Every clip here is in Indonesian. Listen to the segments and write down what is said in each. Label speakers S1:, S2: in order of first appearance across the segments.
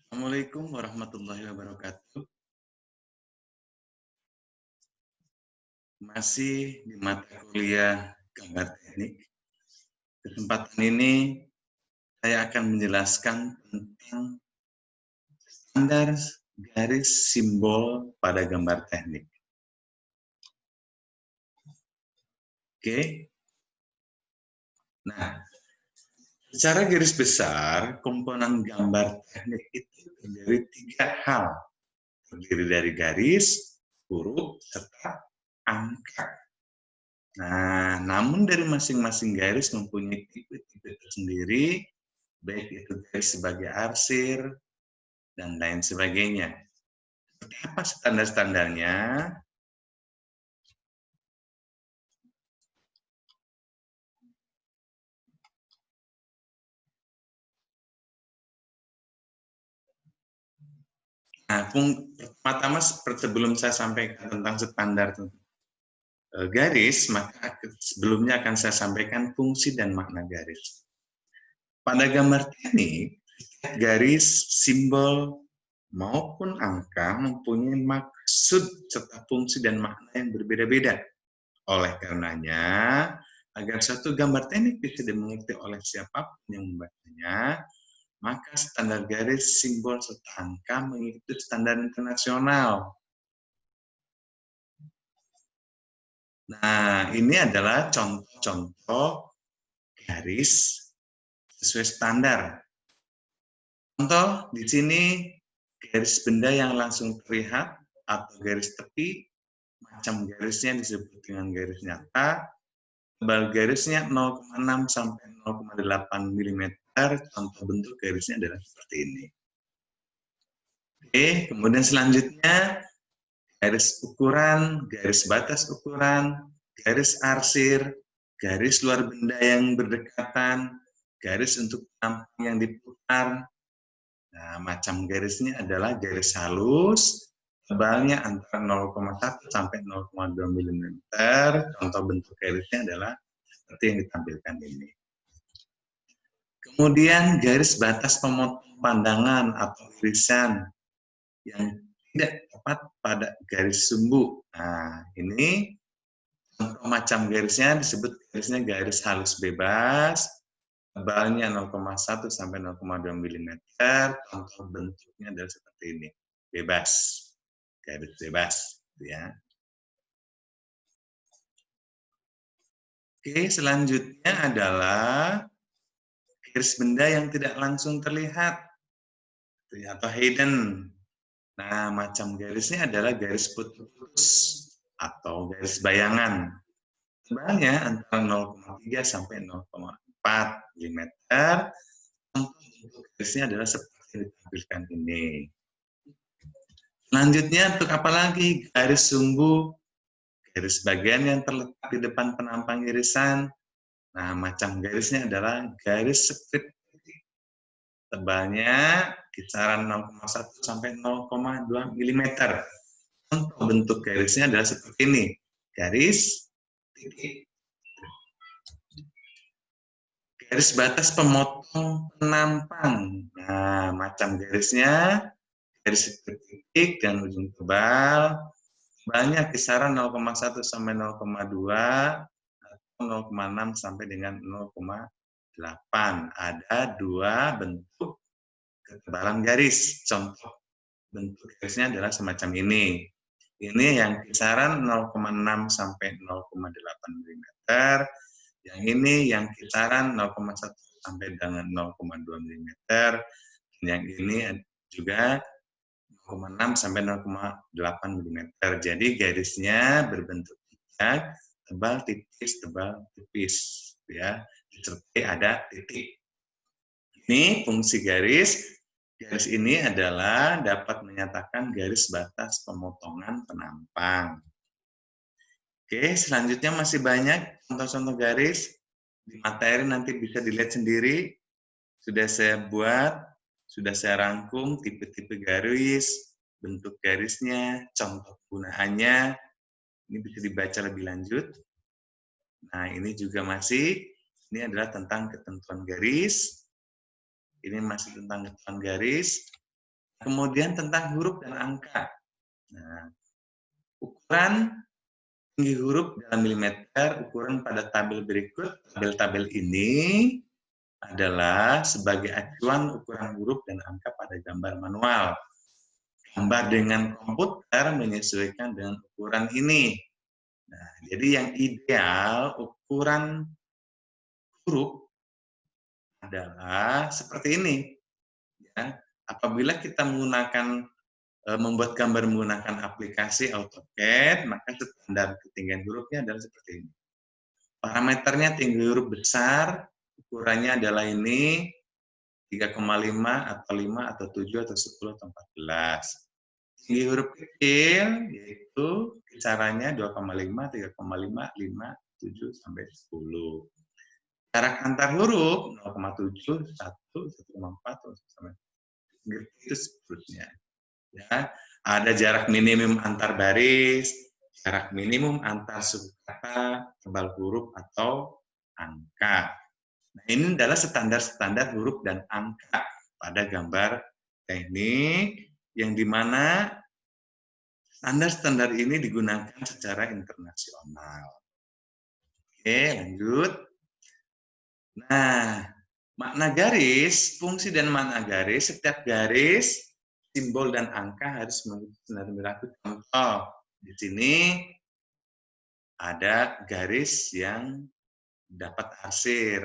S1: Assalamualaikum warahmatullahi wabarakatuh. Masih di mata kuliah gambar teknik. Kesempatan ini saya akan menjelaskan tentang standar garis simbol pada gambar teknik. Oke. Nah, secara garis besar, komponen gambar teknik itu terdiri tiga hal. Terdiri dari garis, huruf, serta angka. Nah, namun dari masing-masing garis mempunyai tipe-tipe tersendiri, baik itu garis sebagai arsir, dan lain sebagainya. Seperti apa standar-standarnya? Nah, pertama sebelum saya sampaikan tentang standar garis, maka sebelumnya akan saya sampaikan fungsi dan makna garis. Pada gambar teknik, garis, simbol, maupun angka mempunyai maksud serta fungsi dan makna yang berbeda-beda. Oleh karenanya, agar suatu gambar teknik bisa dimengerti oleh siapapun yang membacanya, maka standar garis, simbol, serta angka mengikuti standar internasional. Nah, ini adalah contoh-contoh garis sesuai standar. Contoh di sini garis benda yang langsung terlihat atau garis tepi, macam garisnya disebut dengan garis nyata, tebal garisnya 0,6 sampai 0,8 mm, contoh bentuk garisnya adalah seperti ini. Oke, kemudian selanjutnya garis ukuran, garis batas ukuran, garis arsir, garis luar benda yang berdekatan, garis untuk penampang yang diputar. Nah, macam garisnya adalah garis halus, tebalnya antara 0,1 sampai 0,2 mm. Contoh bentuk garisnya adalah seperti yang ditampilkan ini. Kemudian garis batas pemotong pandangan atau irisan yang tidak tepat pada garis sumbu. Nah, ini contoh macam garisnya disebut garisnya garis halus bebas, tebalnya 0,1 sampai 0,2 mm. Contoh bentuknya adalah seperti ini, bebas, garis bebas, ya. Oke, selanjutnya adalah garis benda yang tidak langsung terlihat atau hidden. Nah, macam garisnya adalah garis putus atau garis bayangan. Tebalnya antara 0,3 sampai 0,4 mm. Contoh garisnya adalah seperti yang ditampilkan ini. Selanjutnya untuk apa lagi? Garis sumbu, garis bagian yang terletak di depan penampang irisan. Nah, macam garisnya adalah garis split. Tebalnya kisaran 0,1 sampai 0,2 mm. Contoh bentuk garisnya adalah seperti ini, garis titik. Garis batas pemotong penampang. Nah, macam garisnya, garis titik dan ujung tebal, banyak kisaran 0,1 sampai 0,2 atau 0,6 sampai dengan 0,8. Ada dua bentuk ketebalan garis. Contoh bentuk garisnya adalah semacam ini. Ini yang kisaran 0,6 sampai 0,8 mm. Yang ini yang kisaran 0,1 sampai dengan 0,2 mm. Yang ini juga 0,6 sampai 0,8 mm. Jadi garisnya berbentuk zigzag, tebal tipis, tebal tipis, ya. Disertai ada titik. Ini fungsi garis. Garis ini adalah dapat menyatakan garis batas pemotongan penampang. Oke, selanjutnya masih banyak contoh-contoh garis. Di materi nanti bisa dilihat sendiri. Sudah saya buat, sudah saya rangkum tipe-tipe garis, bentuk garisnya, contoh penggunaannya. Ini bisa dibaca lebih lanjut. Nah, ini juga ini adalah tentang ketentuan garis. Ini masih tentang ketentuan garis. Kemudian tentang huruf dan angka. Nah, ukuran tinggi huruf dalam milimeter, ukuran pada tabel berikut. Tabel-tabel ini adalah sebagai acuan ukuran huruf dan angka pada gambar manual. Gambar dengan komputer menyesuaikan dengan ukuran ini. Nah, jadi yang ideal ukuran huruf adalah seperti ini. Ya. Apabila kita membuat gambar menggunakan aplikasi AutoCAD, maka standar ketinggian hurufnya adalah seperti ini. Parameternya tinggi huruf besar, ukurannya adalah ini 3,5 atau 5 atau 7 atau 10 atau 14. Tinggi huruf kecil yaitu kisarannya 2,5, 3,5, 5, 7 sampai 10. Jarak antar huruf 0,7, 1, 1,4 sampai gitu seterusnya. Ya, ada jarak minimum antar baris, jarak minimum antar suku kata, tebal huruf atau angka. Nah, ini adalah standar-standar huruf dan angka pada gambar teknik yang dimana standar-standar ini digunakan secara internasional. Oke, lanjut. Nah, makna garis, fungsi dan makna garis, setiap garis, simbol dan angka harus mengikuti standar berlaku. Contoh, di sini ada garis yang dapat arsir.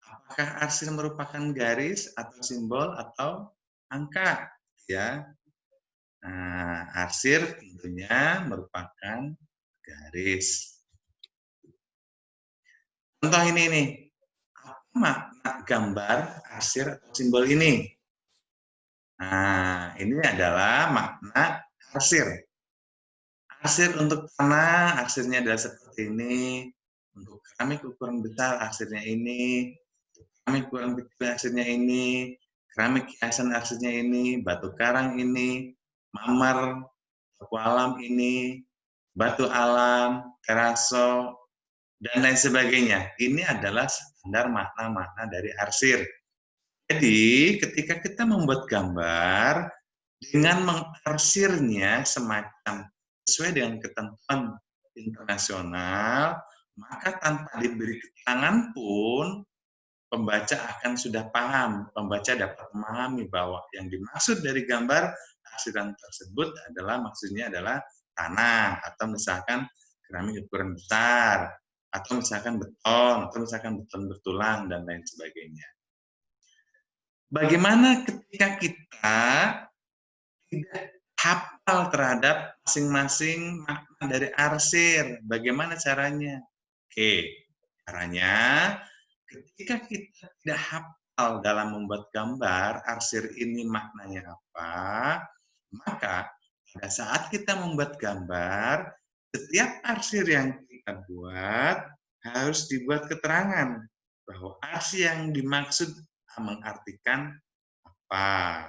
S1: Apakah arsir merupakan garis atau simbol atau angka? Ya. Nah, arsir tentunya merupakan garis. Contoh ini nih. Apa makna gambar arsir atau simbol ini? Nah, ini adalah makna arsir. Arsir untuk tanah, arsirnya adalah seperti ini. Untuk keramik ukuran besar, arsirnya ini. Keramik ukuran kecil, arsirnya ini. Keramik hiasan, arsirnya ini. Batu karang ini. Marmer, batu alam ini. Batu alam, teraso, dan lain sebagainya. Ini adalah standar makna-makna dari arsir. Jadi, ketika kita membuat gambar, dengan mengarsirnya semacam sesuai dengan ketentuan internasional, maka tanpa diberi keterangan pun, pembaca akan sudah paham, pembaca dapat memahami bahwa yang dimaksud dari gambar arsiran tersebut adalah maksudnya adalah tanah, atau misalkan keramik ukuran besar, atau misalkan beton bertulang, dan lain sebagainya. Bagaimana ketika kita tidak hafal terhadap masing-masing makna dari arsir? Bagaimana caranya? Oke, caranya ketika kita tidak hafal dalam membuat gambar, arsir ini maknanya apa, maka pada saat kita membuat gambar, setiap arsir yang kita buat harus dibuat keterangan bahwa arsir yang dimaksud mengartikan apa.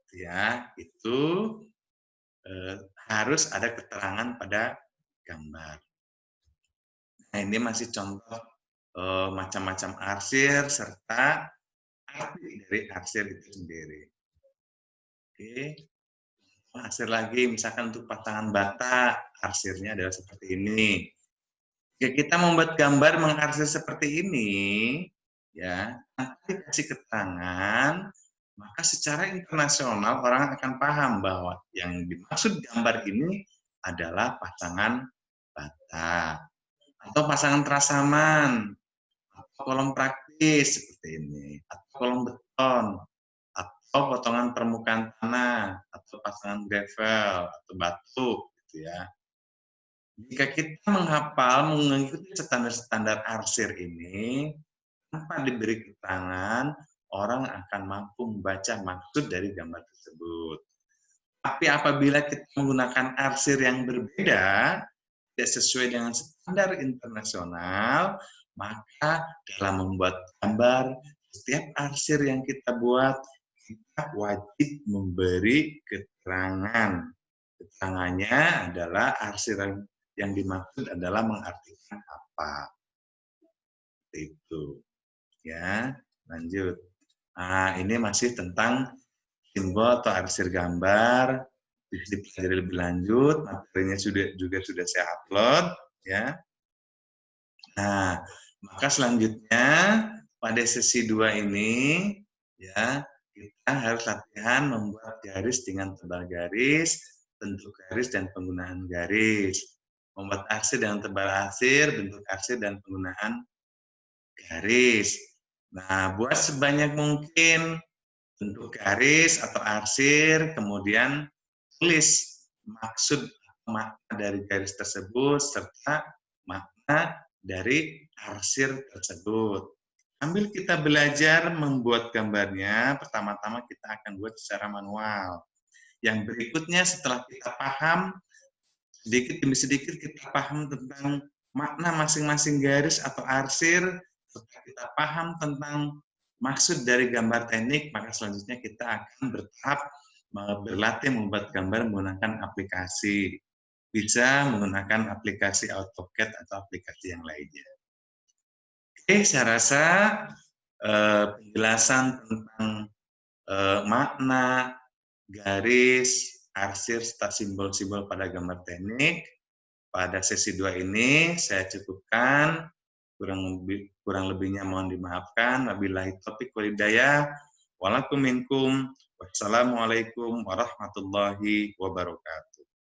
S1: Ya, itu harus ada keterangan pada gambar. Nah, ini masih contoh macam-macam arsir serta arti dari arsir itu sendiri. Oke, arsir lagi, misalkan untuk pasangan bata, arsirnya adalah seperti ini. Jika kita membuat gambar mengarsir seperti ini, ya, tanpa dikasih keterangan, maka secara internasional orang akan paham bahwa yang dimaksud gambar ini adalah pasangan bata atau pasangan trasaman atau kolom praktis seperti ini, atau kolom beton, atau potongan permukaan tanah, atau pasangan gravel atau batu, gitu ya. Jika kita menghafal, mengikuti standar-standar arsir ini, tanpa diberi keterangan, orang akan mampu membaca maksud dari gambar tersebut. Tapi apabila kita menggunakan arsir yang berbeda, tidak sesuai dengan standar internasional, maka dalam membuat gambar, setiap arsir yang kita buat, kita wajib memberi keterangan. Keterangannya adalah arsir yang dimaksud adalah mengartikan apa. Itu. Ya, lanjut. Nah, ini masih tentang simbol atau arsir gambar, bisa dipelajari lebih lanjut, materinya juga sudah saya upload, ya. Nah, maka selanjutnya pada sesi 2 ini, ya, kita harus latihan membuat garis dengan tebal garis, bentuk garis dan penggunaan garis. Membuat arsir dengan tebal arsir, bentuk arsir dan penggunaan garis. Nah, buat sebanyak mungkin bentuk garis atau arsir, kemudian tulis maksud makna dari garis tersebut serta makna dari arsir tersebut. Sambil kita belajar membuat gambarnya, pertama-tama kita akan buat secara manual. Yang berikutnya setelah kita paham, sedikit demi sedikit kita paham tentang makna masing-masing garis atau arsir, setelah kita paham tentang maksud dari gambar teknik, maka selanjutnya kita akan bertahap berlatih membuat gambar menggunakan aplikasi. Bisa menggunakan aplikasi AutoCAD atau aplikasi yang lainnya. Oke, saya rasa penjelasan tentang makna, garis, arsir, serta simbol-simbol pada gambar teknik pada sesi 2 ini saya cukupkan. Kurang lebihnya mohon dimaafkan. Wabillahi taufiq wal hidayah. Walakum minkum. Wassalamualaikum warahmatullahi wabarakatuh.